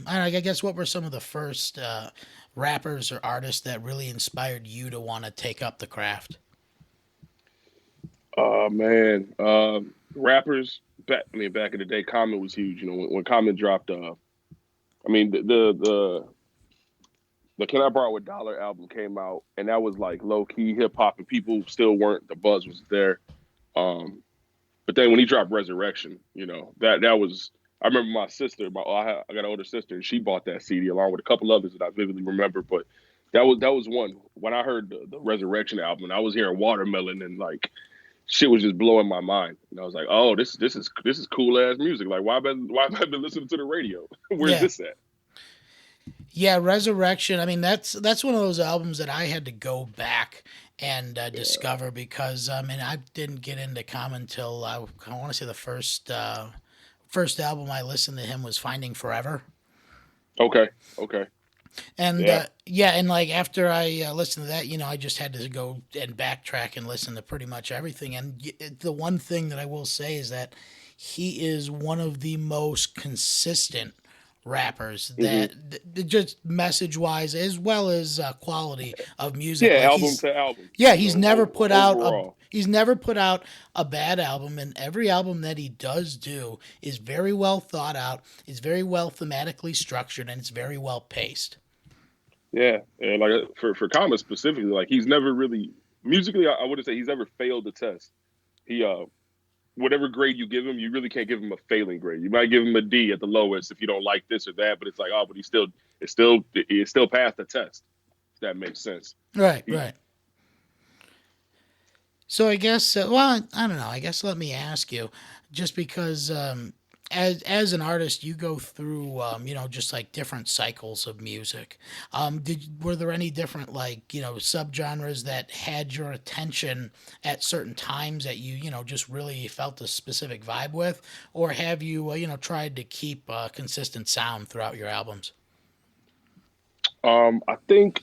I don't know, I guess what were some of the first rappers or artists that really inspired you to want to take up the craft? Oh man, rappers back. I mean, back in the day, Common was huge. You know, when Common dropped. I mean, the Can I Borrow a Dollar album came out, and that was like low key hip hop, and people still weren't. The buzz was there. Um, but then when he dropped Resurrection, you know that was. I remember my sister. I got an older sister, and she bought that CD along with a couple others that I vividly remember. But that was one. When I heard the Resurrection album, and I was hearing Watermelon, and like shit was just blowing my mind. And I was like, oh, this is cool ass music. Like why have I been listening to the radio? Where's Yeah. this at? Yeah, Resurrection. I mean, that's one of those albums that I had to go back and Yeah. discover because I mean I didn't get into Common until I want to say the first album I listened to him was Finding Forever. Okay. Okay. And Yeah. yeah, and like after I listened to that, I just had to go and backtrack and listen to pretty much everything. And the one thing that I will say is that he is one of the most consistent rappers Hmm. just message wise as well as quality of music. Yeah. Like Album to album. yeah, You know, overall. he's never put out a bad album, and every album that he does do is very well thought out, is very well thematically structured, and it's very well paced. Yeah. And like for Common specifically, like he's never really musically. I wouldn't say he's ever failed the test. He whatever grade you give him, you really can't give him a failing grade. You might give him a D at the lowest if you don't like this or that, but it's like, oh, but it's still passed the test. If that makes sense. Right, He, right. So I guess, well, I don't know. I guess let me ask you, just because as an artist, you go through, just like different cycles of music. Were there any different like subgenres that had your attention at certain times that you just really felt a specific vibe with, or have you tried to keep consistent sound throughout your albums? I think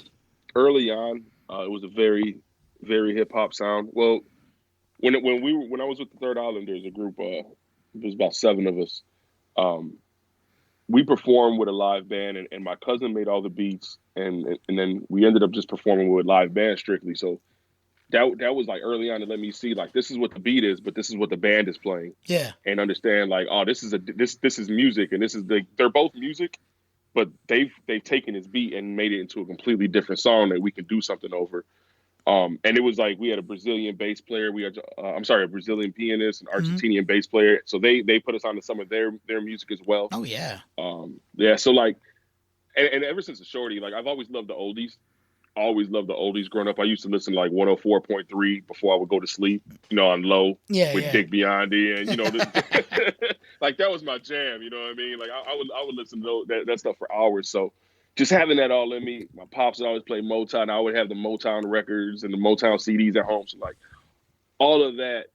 early on, it was a very, very hip hop sound. Well, when I was with the Third Islanders, a group, there was about seven of us. Um, we performed with a live band, and my cousin made all the beats, and then we ended up just performing with live band strictly. So that was like early on to let me see like this is what the beat is, but this is what the band is playing, Yeah. and understand like oh this is music, and this is they're both music, but they've taken his beat and made it into a completely different song that we can do something over. And it was like we had a Brazilian bass player, we had I'm sorry, a Brazilian pianist, an Hmm. Argentinian bass player. So they put us onto some of their music as well. Oh yeah. Yeah, so like and ever since a shorty, like I've always loved the oldies. Always loved the oldies growing up. I used to listen to like 104.3 before I would go to sleep, on low Yeah, with yeah. Dick Biondi, and like that was my jam. You know what I mean? Like I would listen to that stuff for hours. So just having that all in me. My pops would always play Motown. I would have the Motown records and the Motown CDs at home. So like all of that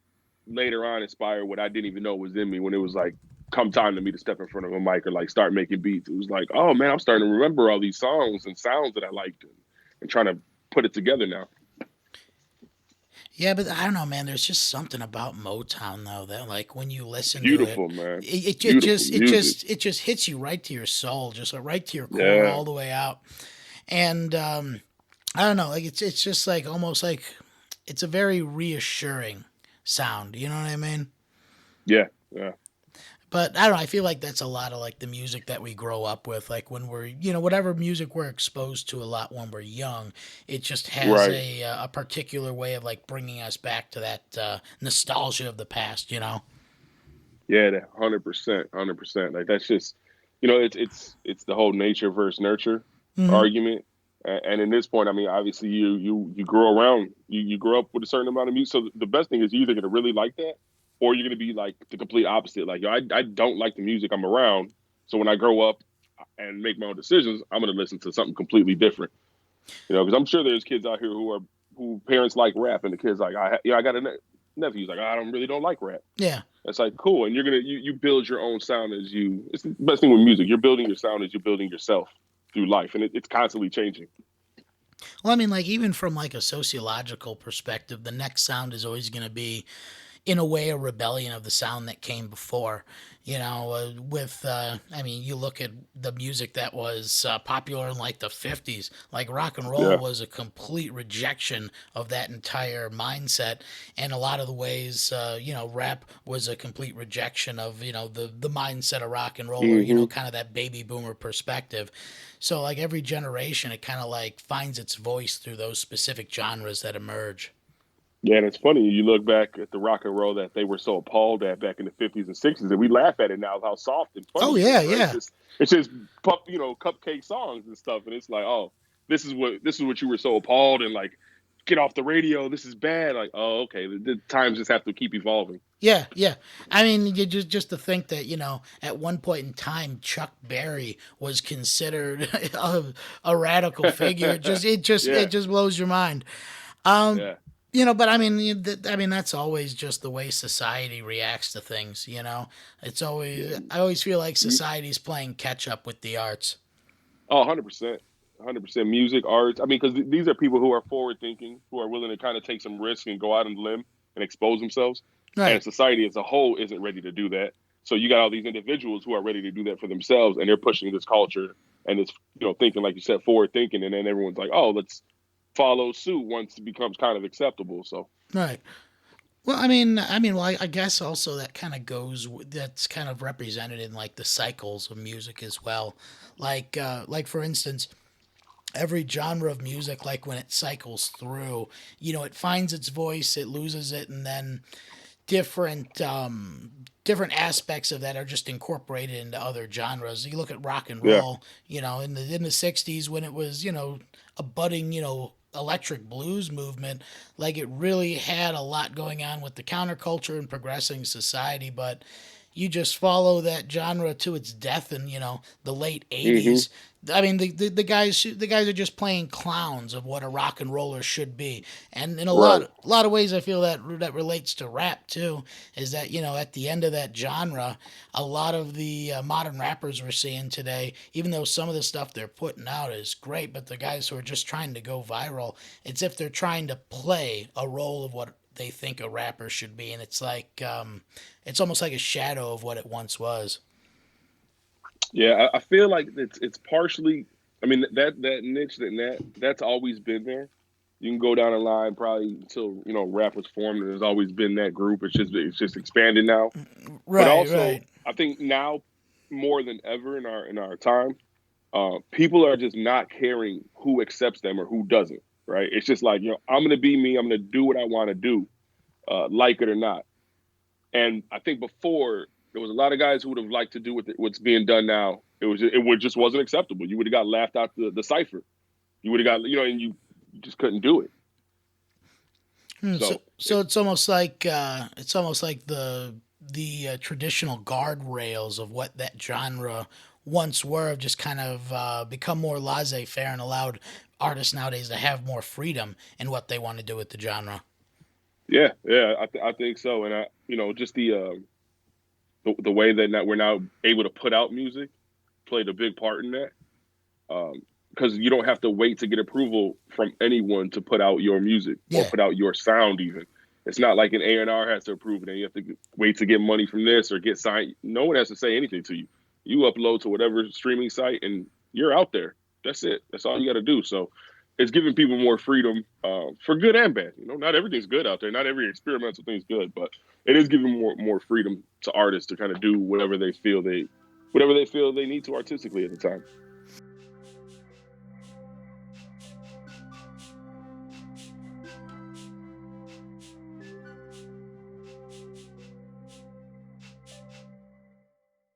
later on inspired what I didn't even know was in me when it was like come time to me to step in front of a mic or like start making beats. It was like, oh man, I'm starting to remember all these songs and sounds that I liked, and trying to put it together now. Yeah, but I don't know, man. There's just something about Motown though that, like, when you listen to it, Beautiful, man. it Beautiful just music. it just hits you right to your soul, just like right to your core, Yeah. all the way out. And I don't know, like it's just like almost like it's a very reassuring sound. You know what I mean? Yeah. Yeah. But I don't know. I feel like that's a lot of like the music that we grow up with. Like when we're, whatever music we're exposed to a lot when we're young, it just has Right. a particular way of like bringing us back to that nostalgia of the past. You know? Yeah, 100%. 100%. Like that's just it's the whole nature versus nurture Hmm. argument. And in this point, I mean, obviously you grow around, you grow up with a certain amount of music. So the best thing is you're either gonna really like that or you're gonna be like the complete opposite. Like, yo, I don't like the music I'm around. So when I grow up and make my own decisions, I'm gonna listen to something completely different. Because I'm sure there's kids out here who parents like rap, and the kids like, I got a nephew who's like, I don't really don't like rap. Yeah. It's like cool, and you build your own sound as you. It's the best thing with music. You're building your sound as you're building yourself through life, and it's constantly changing. Well, I mean, like even from like a sociological perspective, the next sound is always going to be in a way a rebellion of the sound that came before. With I mean, you look at the music that was popular in like the 50s, like rock and roll Yeah. was a complete rejection of that entire mindset. And a lot of the ways, rap was a complete rejection of, the mindset of rock and roll, or, Hmm. kind of that baby boomer perspective. So like every generation, it kind of like finds its voice through those specific genres that emerge. Yeah, and it's funny. You look back at the rock and roll that they were so appalled at back in the 50s and 60s, and we laugh at it now how soft and Oh funny it yeah, is, right? yeah. It's just cupcake songs and stuff, and it's like, oh, this is what you were so appalled and like, get off the radio. This is bad. Like, oh, okay. The times just have to keep evolving. Yeah, yeah. I mean, you just to think that at one point in time, Chuck Berry was considered a radical figure. It Yeah, just blows your mind. Um, yeah. but I mean, I mean that's always just the way society reacts to things. It's Yeah. always I always feel like You, society's playing catch up with the arts. oh, 100%. 100% music, arts. I mean, because these are people who are forward thinking, who are willing to kind of take some risk and go out on a limb and expose themselves. And Right. society as a whole isn't ready to do that. So you got all these individuals who are ready to do that for themselves, and they're pushing this culture and it's thinking, like you said, forward thinking, and then everyone's like, oh, let's follow suit once it becomes kind of acceptable. So Right. Well, well, I guess also that kind of that's kind of represented in like the cycles of music as well. Like for instance, every genre of music, like when it cycles through, it finds its voice, it loses it, and then different aspects of that are just incorporated into other genres. You look at rock and yeah, roll, in the '60s when it was a budding electric blues movement, like it really had a lot going on with the counterculture and progressing society, but you just follow that genre to its death in the late hmm, 80s. I mean, the guys are just playing clowns of what a rock and roller should be, and in a lot right, a lot of ways, I feel that relates to rap too. Is that at the end of that genre, a lot of the modern rappers we're seeing today, even though some of the stuff they're putting out is great, but the guys who are just trying to go viral, it's if they're trying to play a role of what they think a rapper should be, and it's like it's almost like a shadow of what it once was. yeah. I feel like it's partially. I mean, that niche that's always been there. You can go down the line probably until rap was formed, and there's always been that group. It's just expanded now. But Right, also, right. I think now more than ever in our time, people are just not caring who accepts them or who doesn't. Right? It's just like I'm gonna be me. I'm gonna do what I want to do, like it or not. And I think before there was a lot of guys who would have liked to do what's being done now. It wasn't acceptable. You would have got laughed out the cipher. You would have got and you just couldn't do it. So, So so it's almost like the traditional guardrails of what that genre once were have just kind of become more laissez-faire and allowed artists nowadays to have more freedom in what they want to do with the genre. yeah, yeah, I think so. And just the way that we're now able to put out music played a big part in that. Because you don't have to wait to get approval from anyone to put out your music or Yeah. put out your sound. Even it's not like an A&R has to approve it, and you have to wait to get money from this or get signed. No one has to say anything to you. You upload to whatever streaming site, and you're out there. That's it. That's all you got to do. So it's giving people more freedom for good and bad. Not everything's good out there. Not every experimental thing's good, but it is giving more freedom to artists to kind of do whatever they feel they need to artistically at the time.